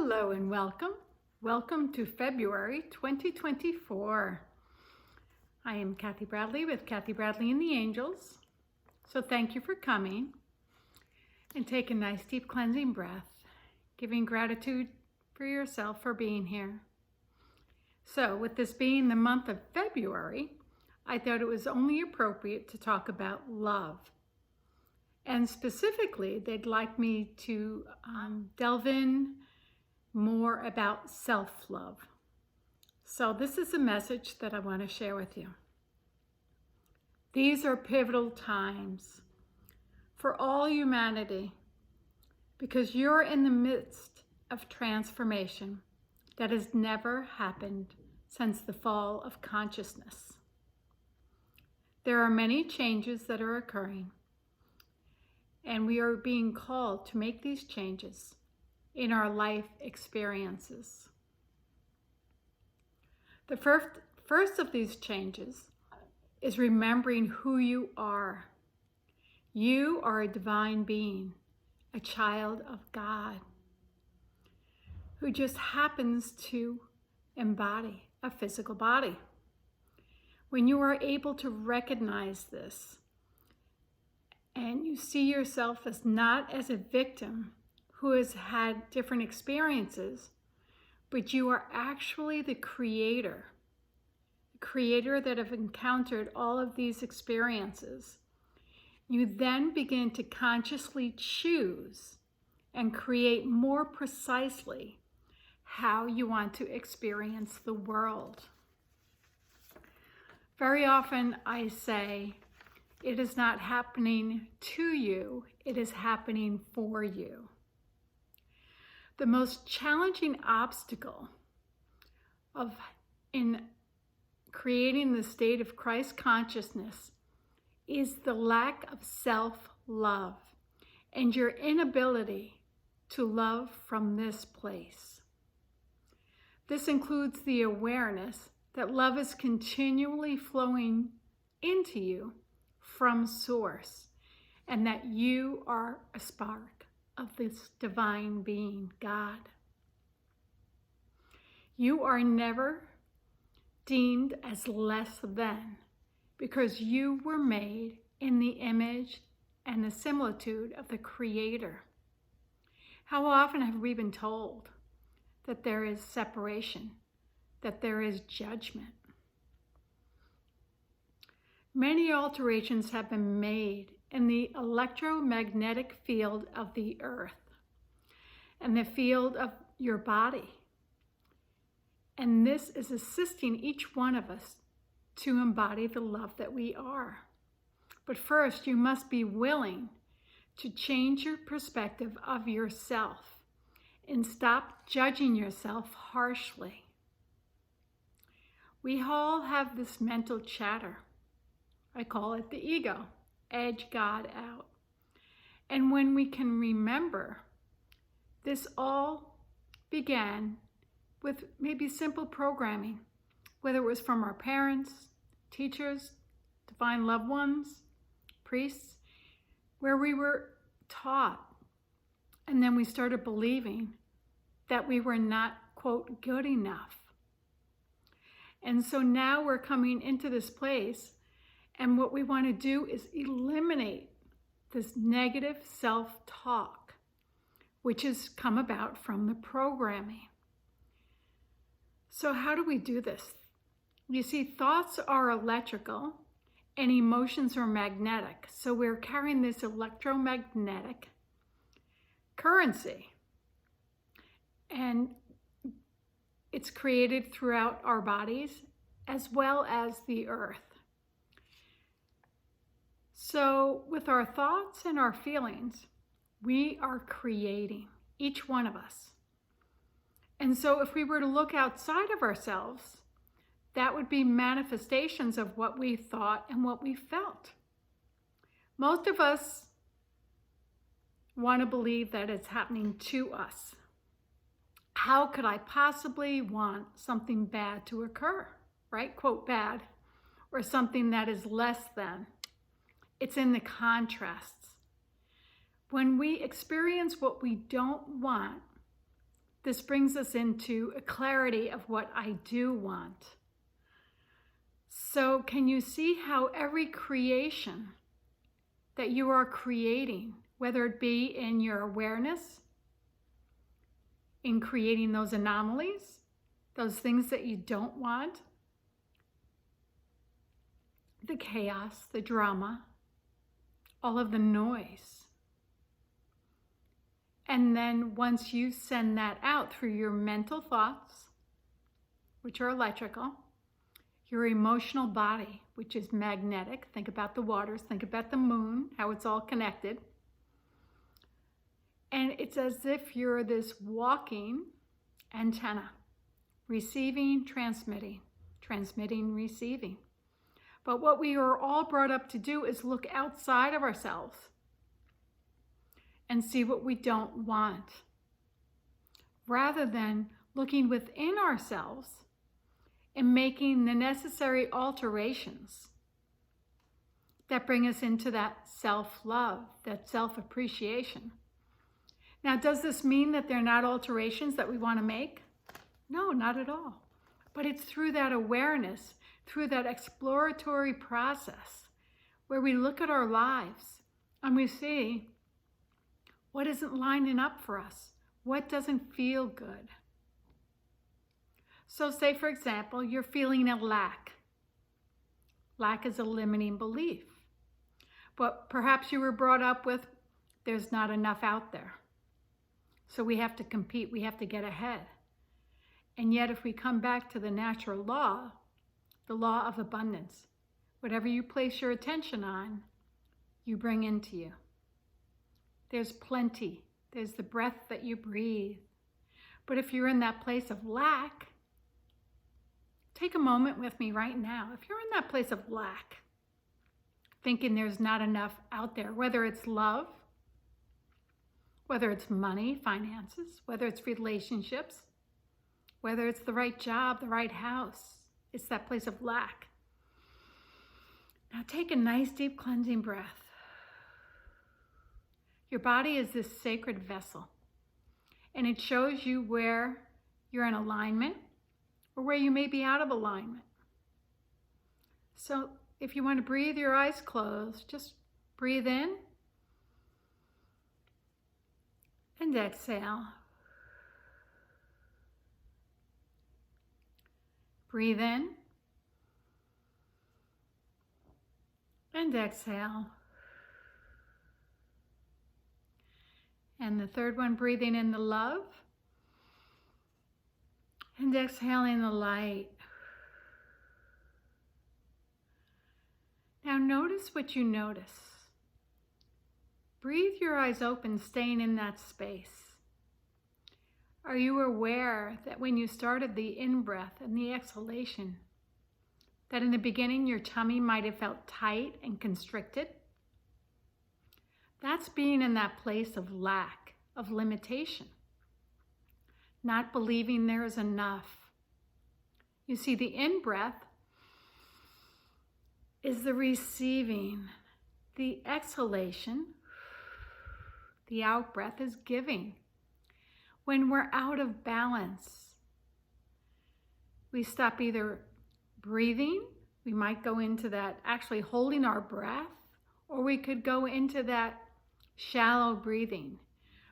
Hello and welcome. Welcome to February 2024. I am Kathy Bradley with Kathy Bradley and the Angels. So thank you for coming, and take a nice deep cleansing breath, giving gratitude for yourself for being here. So with this being the month of February, I thought it was only appropriate to talk about love. And specifically, they'd like me to delve in more about self-love. So this is a message that I want to share with you. These are pivotal times for all humanity because you're in the midst of transformation that has never happened since the fall of consciousness. There are many changes that are occurring, and we are being called to make these changes in our life experiences. The first of these changes is remembering who you are. You are a divine being, a child of God, who just happens to embody a physical body. When you are able to recognize this, and you see yourself as not as a victim who has had different experiences, but you are actually the creator that have encountered all of these experiences. You then begin to consciously choose and create more precisely how you want to experience the world. Very often I say, it is not happening to you, it is happening for you. The most challenging obstacle in creating the state of Christ consciousness is the lack of self-love and your inability to love from this place. This includes the awareness that love is continually flowing into you from Source, and that you are a spark of this divine being, God. You are never deemed as less than because you were made in the image and the similitude of the Creator. How often have we been told that there is separation, that there is judgment? Many alterations have been made in the electromagnetic field of the earth and the field of your body. And this is assisting each one of us to embody the love that we are. But first, you must be willing to change your perspective of yourself and stop judging yourself harshly. We all have this mental chatter. I call it the ego. Edge God out. And when we can remember, this all began with maybe simple programming, whether it was from our parents, teachers, divine loved ones, priests, where we were taught, and then we started believing that we were not, quote, good enough. And so now we're coming into this place, and what we want to do is eliminate this negative self-talk, which has come about from the programming. So how do we do this? You see, thoughts are electrical and emotions are magnetic. So we're carrying this electromagnetic currency. And it's created throughout our bodies as well as the earth. So with our thoughts and our feelings, we are creating, each one of us. And so if we were to look outside of ourselves, that would be manifestations of what we thought and what we felt. Most of us want to believe that it's happening to us. How could I possibly want something bad to occur, right? Quote, bad, or something that is less than. It's in the contrasts. When we experience what we don't want, This brings us into a clarity of what I do want. So can you see how every creation that you are creating, whether it be in your awareness, in creating those anomalies, those things that you don't want, the chaos, the drama, all of the noise. And then once you send that out through your mental thoughts, which are electrical, your emotional body, which is magnetic, think about the waters, think about the moon, how it's all connected. And it's as if you're this walking antenna, receiving, transmitting, transmitting, receiving. But what we are all brought up to do is look outside of ourselves and see what we don't want, rather than looking within ourselves and making the necessary alterations that bring us into that self-love, that self-appreciation. Now, does this mean that they're not alterations that we want to make? No, not at all. But it's through that awareness, through that exploratory process, where we look at our lives and we see what isn't lining up for us, what doesn't feel good. So say, for example, you're feeling a lack. Lack is a limiting belief. But perhaps you were brought up with, there's not enough out there. So we have to compete, we have to get ahead. And yet if we come back to the natural law, the law of abundance, whatever you place your attention on, you bring into you. There's plenty. There's the breath that you breathe. But if you're in that place of lack, take a moment with me right now. If you're in that place of lack, thinking there's not enough out there, whether it's love, whether it's money, finances, whether it's relationships, whether it's the right job, the right house, it's that place of lack. Now take a nice deep cleansing breath. Your body is this sacred vessel, and it shows you where you're in alignment or where you may be out of alignment. So if you want to breathe your eyes closed, just breathe in and exhale. Breathe in and exhale. And the third one, breathing in the love and exhaling the light. Now notice what you notice. Breathe your eyes open, staying in that space. Are you aware that when you started the in-breath and the exhalation, that in the beginning your tummy might have felt tight and constricted? That's being in that place of lack, of limitation, not believing there is enough. You see, the in-breath is the receiving. The exhalation, the out-breath, is giving. When we're out of balance, we stop either breathing, we might go into that actually holding our breath, or we could go into that shallow breathing.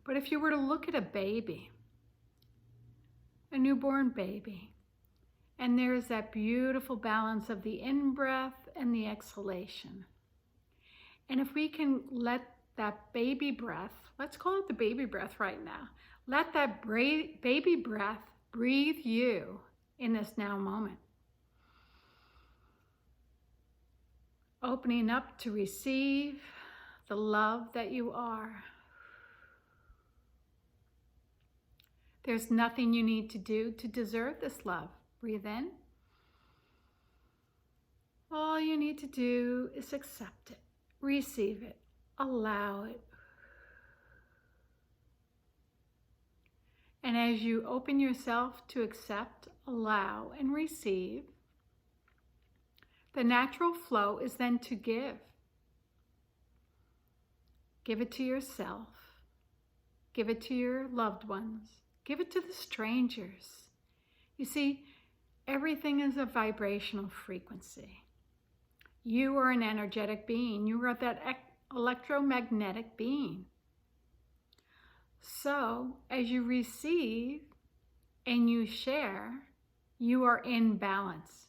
But if you were to look at a baby, a newborn baby, and there's that beautiful balance of the in-breath and the exhalation. And if we can let that baby breath, let's call it the baby breath right now, let that baby breath breathe you in this now moment. Opening up to receive the love that you are. There's nothing you need to do to deserve this love. Breathe in. All you need to do is accept it, receive it, allow it. And as you open yourself to accept, allow, and receive, the natural flow is then to give. Give it to yourself. Give it to your loved ones. Give it to the strangers. You see, everything is a vibrational frequency. You are an energetic being. You are that electromagnetic being. So, as you receive and you share, you are in balance.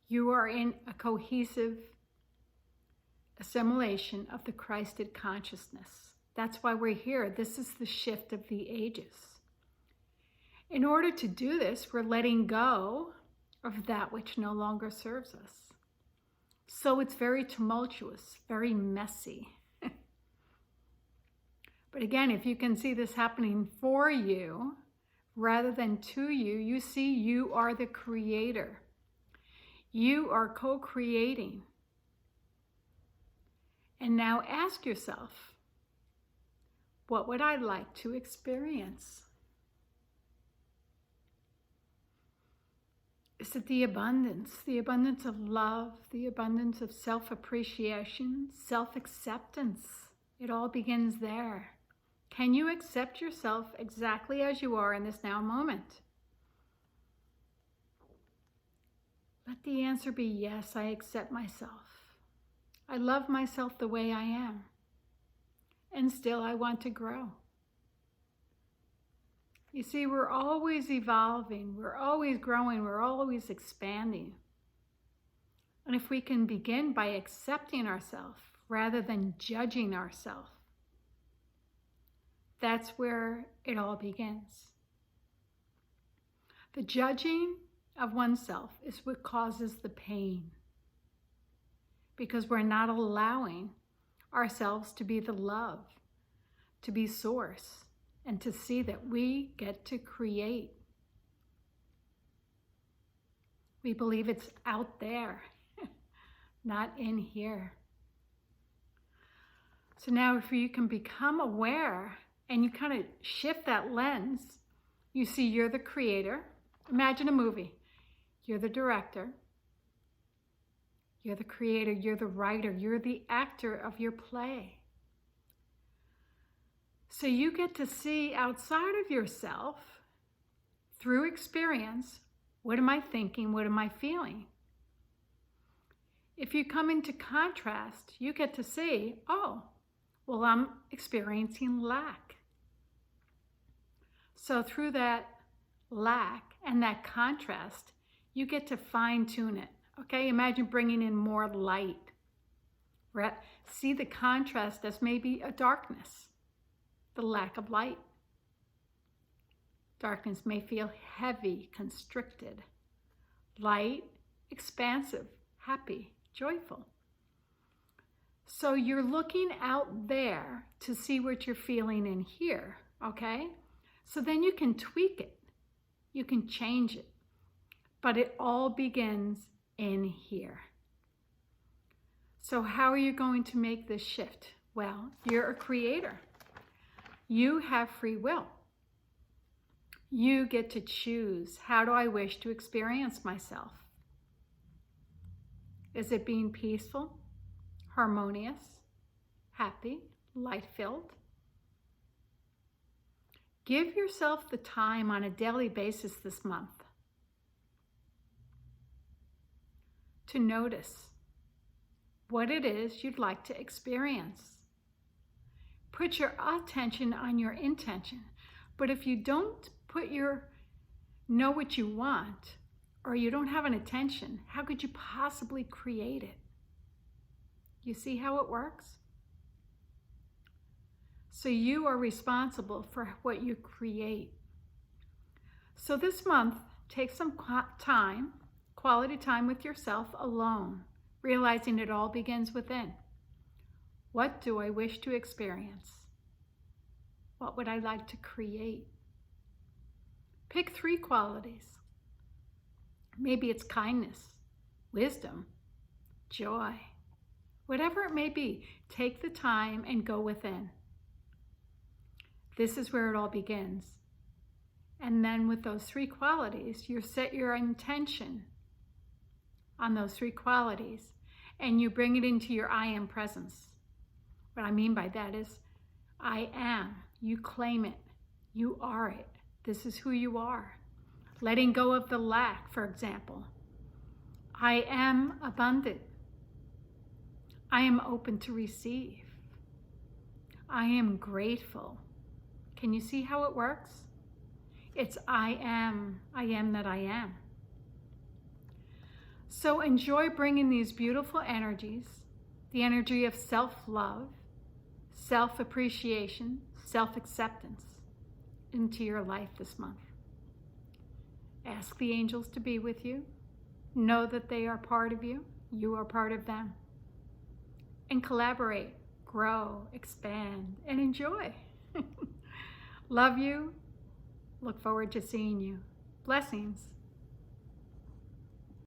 You are in a cohesive assimilation of the Christed consciousness. That's why we're here. This is the shift of the ages. In order to do this, we're letting go of that which no longer serves us. So it's very tumultuous, very messy. But again, if you can see this happening for you rather than to you, you see you are the creator. You are co-creating. And now ask yourself, what would I like to experience? Is it the abundance of love, the abundance of self-appreciation, self-acceptance? It all begins there. Can you accept yourself exactly as you are in this now moment? Let the answer be yes, I accept myself. I love myself the way I am. And still I want to grow. You see, we're always evolving, we're always growing, we're always expanding. And if we can begin by accepting ourselves rather than judging ourselves, that's where it all begins. The judging of oneself is what causes the pain, because we're not allowing ourselves to be the love, to be source, and to see that we get to create. We believe it's out there, not in here. So now if you can become aware and you kind of shift that lens, you see you're the creator. Imagine a movie. You're the director. You're the creator. You're the writer. You're the actor of your play. So you get to see outside of yourself, through experience, what am I thinking? What am I feeling? If you come into contrast, you get to see, oh, well, I'm experiencing lack. So through that lack and that contrast, you get to fine tune it. Okay, imagine bringing in more light. See the contrast as maybe a darkness, the lack of light. Darkness may feel heavy, constricted. Light, expansive, happy, joyful. So you're looking out there to see what you're feeling in here, okay? So then you can tweak it. You can change it. But it all begins in here. So how are you going to make this shift? Well, you're a creator. You have free will. You get to choose, how do I wish to experience myself? Is it being peaceful, harmonious, happy, light-filled? Give yourself the time on a daily basis this month to notice what it is you'd like to experience. Put your attention on your intention. But if you don't know what you want, or you don't have an attention, how could you possibly create it? You see how it works? So you are responsible for what you create. So this month, take some time, quality time with yourself alone, realizing it all begins within. What do I wish to experience? What would I like to create? Pick 3 qualities. Maybe it's kindness, wisdom, joy, whatever it may be. Take the time and go within. This is where it all begins. And then with those 3 qualities, you set your intention on those 3 qualities and you bring it into your I am presence. What I mean by that is, I am. You claim it. You are it. This is who you are. Letting go of the lack, for example. I am abundant. I am open to receive. I am grateful. Can you see how it works? It's I am that I am. So enjoy bringing these beautiful energies, the energy of self-love, self-appreciation, self-acceptance into your life this month. Ask the angels to be with you. Know that they are part of you. You are part of them. And collaborate, grow, expand, and enjoy. Love you. Look forward to seeing you. Blessings.